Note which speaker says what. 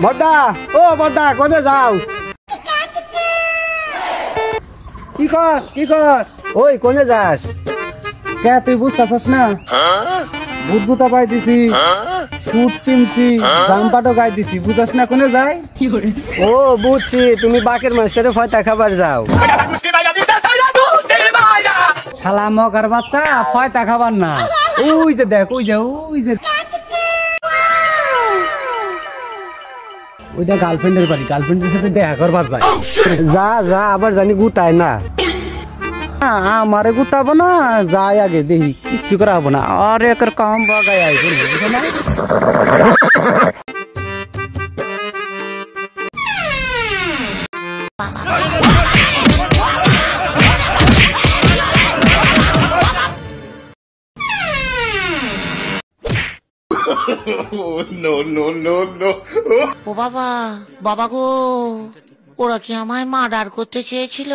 Speaker 1: বড়দা, ও বড়দা, কোনে যাও?
Speaker 2: কি কস কি কস?
Speaker 1: ওই কোনে যাস?
Speaker 2: কে তুই বুঝতেছস না? বুট জুতা পাই দিছি, স্যুট কিনছি, জামপাটও গাই দিছি, বুঝাস না কোনে যাই?
Speaker 1: ও বুঝছি, তুমি বাকের মাস্টারে ফয়তা খাবার যাও।
Speaker 2: শালা মগার বাচ্চা, ফয়তা খাবার না। ওই যে দেখ, ওই যে ওইটা গার্লফ্রেন্ডের বাড়ি, গার্লফ্রেন্ডের সাথে দেখা করবার যায়।
Speaker 1: যা যা, আবার জানি গুতায় না।
Speaker 2: আমারে গুতাবো না, যাই আগে দেখি কিছু করা হবো না। আর একের কাম বাগাই আই করবো, বুঝো না?
Speaker 3: ও বাবা, বাবা গো, ওরা কি আমায় মার্ডার করতে চেয়েছিল?